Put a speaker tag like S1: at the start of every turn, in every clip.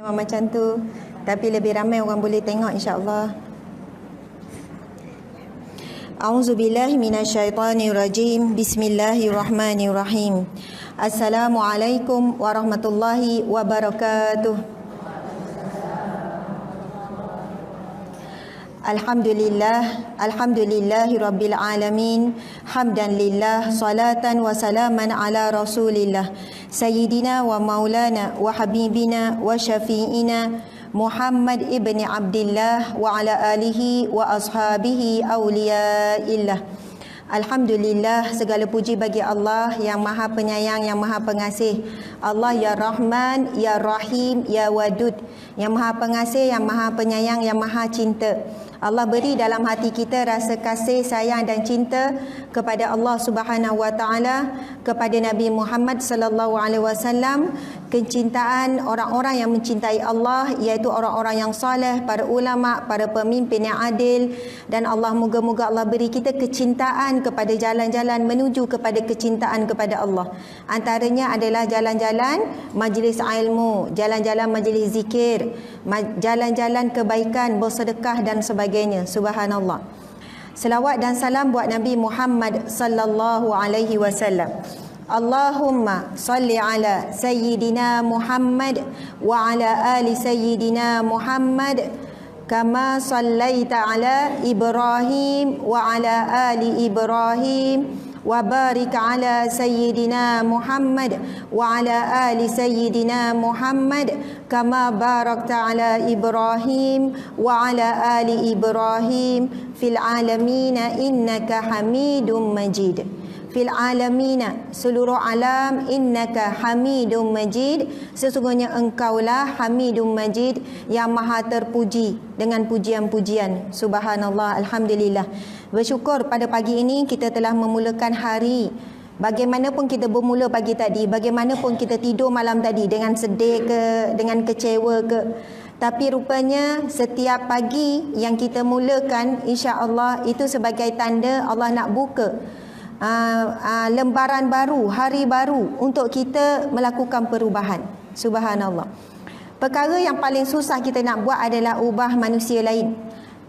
S1: Memang macam tu, tapi lebih ramai orang boleh tengok, insya-Allah. A'udzubillahi minasyaitonirrajim. Bismillahirrahmanirrahim. Assalamualaikum warahmatullahi wabarakatuh. Alhamdulillahi rabbil alamin. Hamdan lillah, salatan wa salaman ala rasulillah, sayyidina wa maulana wa habibina wa syafi'ina Muhammad ibni Abdillah wa ala alihi wa ashabihi awliyaillah. Alhamdulillah, segala puji bagi Allah yang maha penyayang, yang maha pengasih. Allah ya Rahman, ya Rahim, ya Wadud, yang maha pengasih, yang maha penyayang, yang maha cinta. Allah beri dalam hati kita rasa kasih, sayang dan cinta kepada Allah Subhanahu wa taala, kepada Nabi Muhammad sallallahu alaihi wasallam, kecintaan orang-orang yang mencintai Allah, iaitu orang-orang yang soleh, para ulama, para pemimpin yang adil. Dan Allah, moga-moga Allah beri kita kecintaan kepada jalan-jalan menuju kepada kecintaan kepada Allah. Antaranya adalah jalan-jalan majlis ilmu, jalan-jalan majlis zikir, jalan-jalan kebaikan, bersedekah dan sebagainya. Subhanallah. Selawat dan salam buat Nabi Muhammad sallallahu alaihi wasallam. Allahumma salli ala sayyidina Muhammad wa ala ali sayyidina Muhammad kama sallaita ala Ibrahim wa ala ali Ibrahim wa barik ala sayyidina Muhammad wa ala ali sayyidina Muhammad kama barakta ala Ibrahim wa ala ali Ibrahim fil alamin innaka Hamidum Majid. Fil alamina, seluruh alam, innaka Hamidum Majid, sesungguhnya engkaulah Hamidum Majid, yang maha terpuji dengan pujian-pujian. Subhanallah, alhamdulillah. Bersyukur pada pagi ini kita telah memulakan hari. Bagaimanapun kita bermula pagi tadi, bagaimanapun kita tidur malam tadi, dengan sedih ke, dengan kecewa ke, tapi rupanya setiap pagi yang kita mulakan, insya-Allah itu sebagai tanda Allah nak buka lembaran baru, hari baru untuk kita melakukan perubahan. Subhanallah. Perkara yang paling susah kita nak buat adalah ubah manusia lain.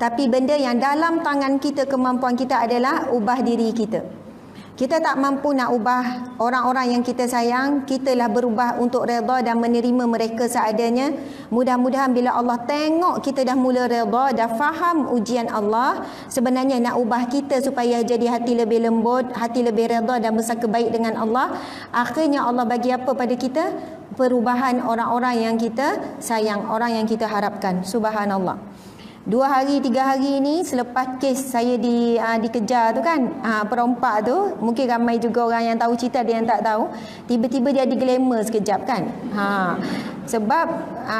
S1: Tapi benda yang dalam tangan kita, kemampuan kita adalah ubah diri kita. Kita tak mampu nak ubah orang-orang yang kita sayang, kitalah berubah untuk redha dan menerima mereka seadanya. Mudah-mudahan bila Allah tengok kita dah mula redha, dah faham ujian Allah, sebenarnya nak ubah kita supaya jadi hati lebih lembut, hati lebih redha dan bersangka baik dengan Allah. Akhirnya Allah bagi apa pada kita? Perubahan orang-orang yang kita sayang, orang yang kita harapkan. Subhanallah. 2 hari 3 hari ini selepas kes saya dikejar tu kan, perompak tu, mungkin ramai juga orang yang tahu cerita, ada yang tak tahu. Tiba-tiba dia ada glamour sekejap kan. Sebab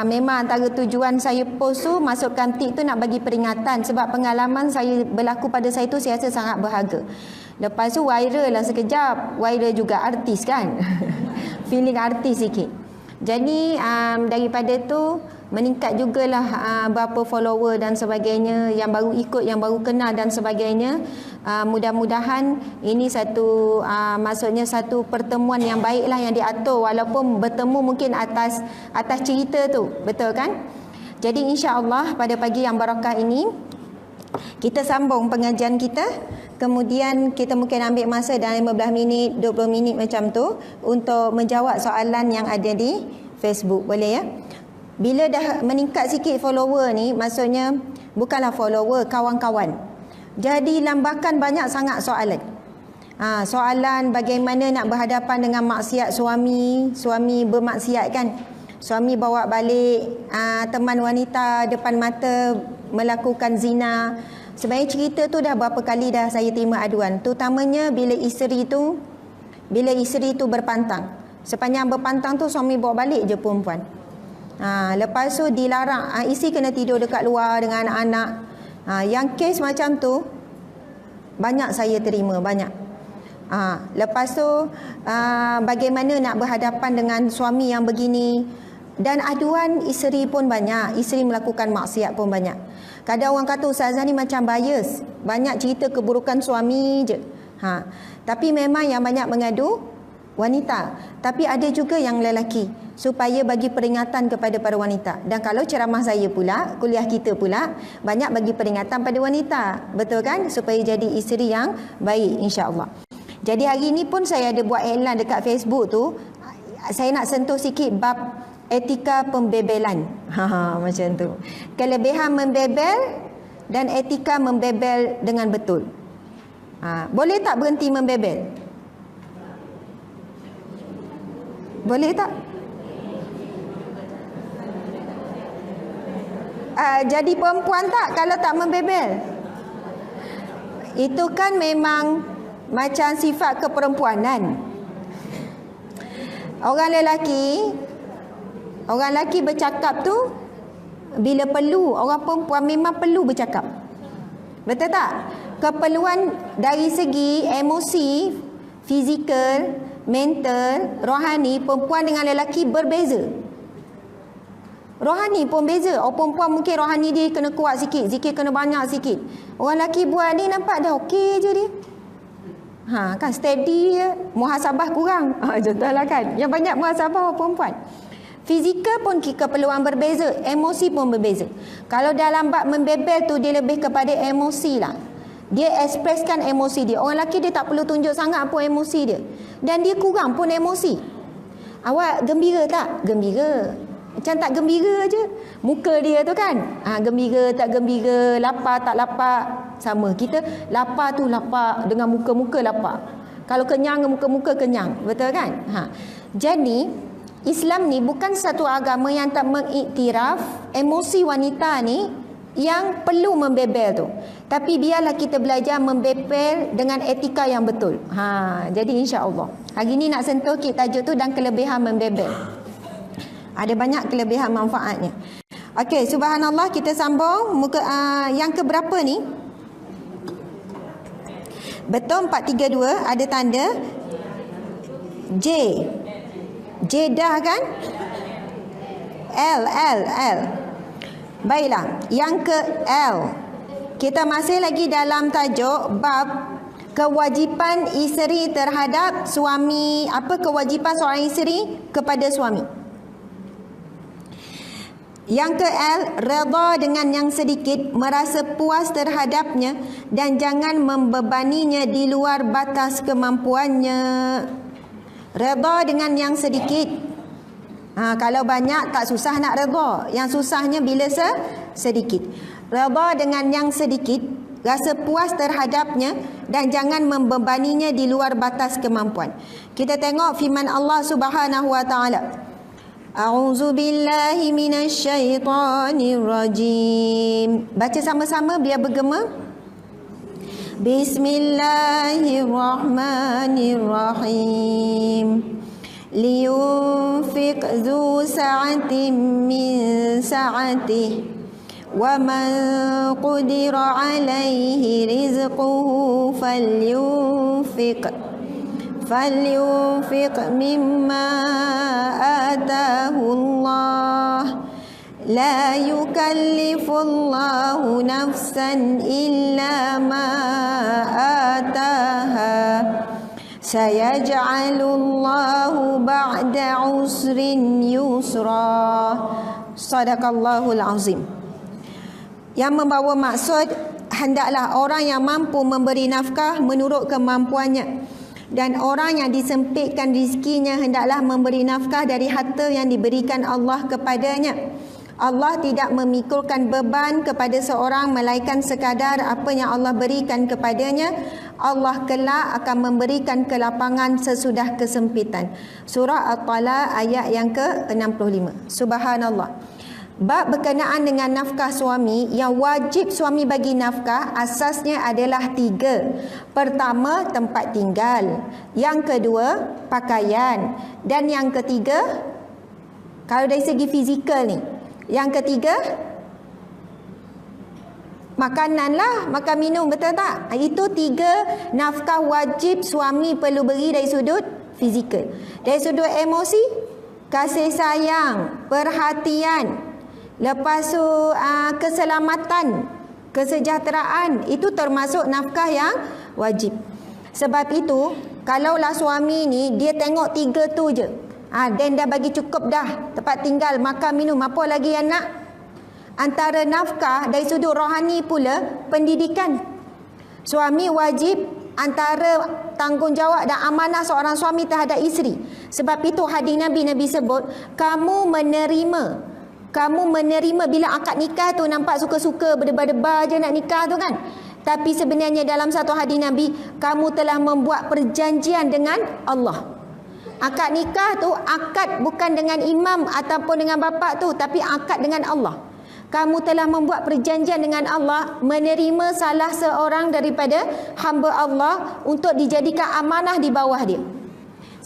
S1: memang antara tujuan saya post tu, masukkan tip tu nak bagi peringatan, sebab pengalaman saya berlaku pada saya tu saya rasa sangat berharga. Lepas tu viral lah sekejap, viral juga artis kan. Feeling artis sikit. Jadi daripada tu meningkat jugalah berapa follower dan sebagainya, yang baru ikut, yang baru kenal dan sebagainya. Mudah-mudahan ini satu maksudnya satu pertemuan yang baiklah yang diatur, walaupun bertemu mungkin atas cerita tu, betul kan? Jadi insya-Allah pada pagi yang barakah ini kita sambung pengajian kita. Kemudian kita mungkin ambil masa dalam 15 minit, 20 minit macam tu untuk menjawab soalan yang ada di Facebook. Boleh ya? Bila dah meningkat sikit follower ni, maksudnya bukanlah follower, kawan-kawan. Jadi lambakan banyak sangat soalan. Soalan bagaimana nak berhadapan dengan maksiat suami bermaksiat kan. Suami bawa balik teman wanita depan mata melakukan zina. Sebenarnya cerita tu dah berapa kali dah saya terima aduan. Terutamanya bila isteri tu berpantang. Sepanjang berpantang tu suami bawa balik je perempuan. Lepas tu dilarang, isteri kena tidur dekat luar dengan anak-anak. Yang kes macam tu banyak saya terima, banyak. Lepas tu bagaimana nak berhadapan dengan suami yang begini. Dan aduan isteri pun banyak, isteri melakukan maksiat pun banyak. Kadang orang kata ustazah ni macam bias, banyak cerita keburukan suami je. Tapi memang yang banyak mengadu wanita, tapi ada juga yang lelaki, supaya bagi peringatan kepada para wanita. Dan kalau ceramah saya pula, kuliah kita pula, banyak bagi peringatan pada wanita, betul kan, supaya jadi isteri yang baik, insya-Allah. Jadi hari ini pun saya ada buat iklan dekat Facebook tu, saya nak sentuh sikit bab etika pembebelan. Macam tu, kelebihan membebel dan etika membebel dengan betul. Boleh tak berhenti membebel? Boleh tak? Jadi perempuan tak kalau tak membebel? Itu kan memang macam sifat keperempuanan. Orang lelaki bercakap tu bila perlu, orang perempuan memang perlu bercakap. Betul tak? Keperluan dari segi emosi, fizikal, mental, rohani, perempuan dengan lelaki berbeza. Rohani pun beza. Orang perempuan mungkin rohani dia kena kuat sikit, zikir kena banyak sikit. Orang lelaki buat ni nampak dah okey je dia. Kan steady je, muhasabah kurang. Contohlah kan. Yang banyak muhasabah orang perempuan. Fizikal pun keperluan berbeza, emosi pun berbeza. Kalau dalam bab membebel tu dia lebih kepada emosi lah. Dia ekspreskan emosi dia. Orang lelaki dia tak perlu tunjuk sangat pun emosi dia. Dan dia kurang pun emosi. Awak gembira tak? Gembira. Macam tak gembira je. Muka dia tu kan. Gembira tak gembira, lapar tak lapar. Sama. Kita lapar tu lapar dengan muka-muka lapar. Kalau kenyang, muka-muka kenyang. Betul kan? Jadi, Islam ni bukan satu agama yang tak mengiktiraf emosi wanita ni yang perlu membebel tu. Tapi biarlah kita belajar membebel dengan etika yang betul. Jadi insya-Allah. Hari ni nak sentuh kita tajuk tu dan kelebihan membebel. Ada banyak kelebihan manfaatnya. Okey, subhanallah, kita sambung muka yang ke berapa ni? Betul 432 ada tanda J. J dah kan? L. Baiklah, yang ke L. Kita masih lagi dalam tajuk bab kewajipan isteri terhadap suami. Apa kewajipan seorang isteri kepada suami? Yang ke L, redha dengan yang sedikit, merasa puas terhadapnya dan jangan membebaninya di luar batas kemampuannya. Redha dengan yang sedikit. Kalau banyak tak susah nak redha. Yang susahnya bila sedikit. Redha dengan yang sedikit, rasa puas terhadapnya dan jangan membebaninya di luar batas kemampuan. Kita tengok firman Allah Subhanahu wa taala. A'udzu billahi minasyaitonir rajim. Baca sama-sama biar bergema. Bismillahirrahmanirrahim. لينفق ذو سعة من سعته ومن قدر عليه رزقه فلينفق مما آتاه الله لا يكلف الله نفسا إلا ما آتاها Sayaj'alullahu ba'da usrin yusra. Sadaqallahul azim. Yang membawa maksud, hendaklah orang yang mampu memberi nafkah menurut kemampuannya, dan orang yang disempitkan rezekinya hendaklah memberi nafkah dari harta yang diberikan Allah kepadanya. Allah tidak memikulkan beban kepada seorang melainkan sekadar apa yang Allah berikan kepadanya. Allah kelak akan memberikan kelapangan sesudah kesempitan. Surah At-Talaq ayat yang ke-65. Subhanallah. Bab berkenaan dengan nafkah suami, yang wajib suami bagi nafkah asasnya adalah 3. Pertama, tempat tinggal. Yang kedua, pakaian. Dan yang ketiga, kalau dari segi fizikal ni, yang ketiga, makanan lah, makan minum, betul tak? Itu 3 nafkah wajib suami perlu beri dari sudut fizikal. Dari sudut emosi, kasih sayang, perhatian, lepas tu keselamatan, kesejahteraan, itu termasuk nafkah yang wajib. Sebab itu Kalaulah suami ni dia tengok 3 tu je, dan dah bagi cukup dah, tempat tinggal, makan, minum, apa lagi yang nak? Antara nafkah dari sudut rohani pula pendidikan. Suami wajib, antara tanggungjawab dan amanah seorang suami terhadap isteri. Sebab itu hadis Nabi sebut, kamu menerima bila akad nikah tu nampak suka-suka berdebar-debar je nak nikah tu kan. Tapi sebenarnya dalam satu hadis Nabi, kamu telah membuat perjanjian dengan Allah. Akad nikah tu akad bukan dengan imam ataupun dengan bapa tu, tapi akad dengan Allah. Kamu telah membuat perjanjian dengan Allah, menerima salah seorang daripada hamba Allah untuk dijadikan amanah di bawah dia.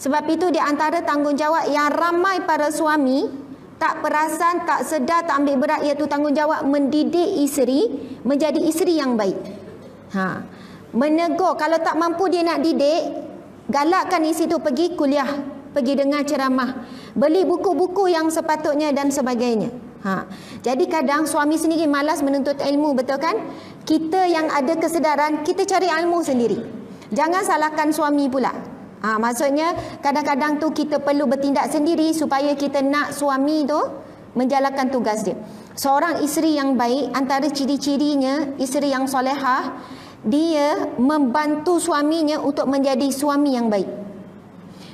S1: Sebab itu di antara tanggungjawab yang ramai para suami tak perasan, tak sedar, tak ambil berat, iaitu tanggungjawab mendidik isteri menjadi isteri yang baik. Menegur, kalau tak mampu dia nak didik, galakkan isteri tu pergi kuliah, pergi dengar ceramah, beli buku-buku yang sepatutnya dan sebagainya. Jadi kadang suami sendiri malas menuntut ilmu, betul kan? Kita yang ada kesedaran, kita cari ilmu sendiri. Jangan salahkan suami pula. Maksudnya kadang-kadang tu kita perlu bertindak sendiri supaya kita nak suami tu menjalankan tugas dia. Seorang isteri yang baik, antara ciri-cirinya isteri yang solehah, dia membantu suaminya untuk menjadi suami yang baik.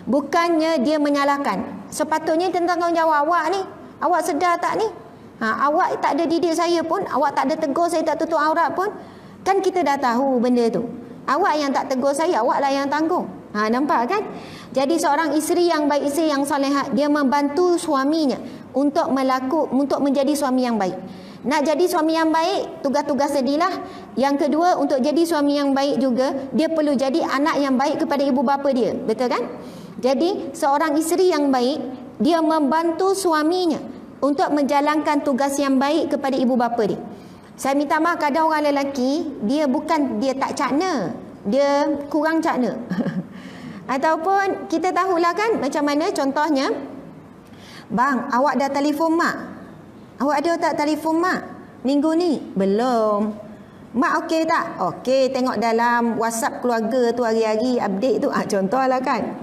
S1: Bukannya dia menyalahkan. Sepatutnya tentang tanggungjawab awak ni. Awak sedar tak ni? Awak tak ada didik saya pun, awak tak ada tegur saya, tak tutup aurat pun. Kan kita dah tahu benda tu. Awak yang tak tegur saya, awaklah yang tanggung. Nampak kan? Jadi seorang isteri yang baik, isteri yang solehah, dia membantu suaminya untuk menjadi suami yang baik. Nak jadi suami yang baik, tugas-tugas sedilah. Yang kedua, untuk jadi suami yang baik juga, dia perlu jadi anak yang baik kepada ibu bapa dia. Betul kan? Jadi, seorang isteri yang baik, dia membantu suaminya untuk menjalankan tugas yang baik kepada ibu bapa dia. Saya minta maaf, kadang orang lelaki, dia tak cakna, dia kurang cakna. Ataupun kita tahulah kan macam mana, contohnya, bang, awak dah telefon mak? Awak ada tak telefon mak minggu ni? Belum. Mak okey tak? Okey, tengok dalam WhatsApp keluarga tu hari-hari update tu. Contohlah kan.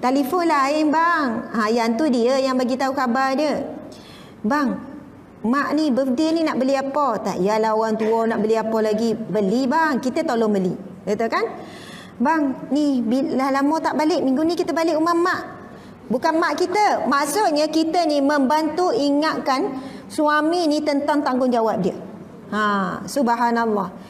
S1: Telefon lain bang. Yang tu dia yang bagi tahu khabar dia. Bang, mak ni birthday ni nak beli apa? Tak yalah, orang tua nak beli apa lagi? Beli bang, kita tolong beli. Betul kan? Bang, ni bila lama tak balik, minggu ni kita balik rumah mak. Bukan mak kita. Maksudnya kita ni membantu ingatkan suami ni tentang tanggungjawab dia. Subhanallah.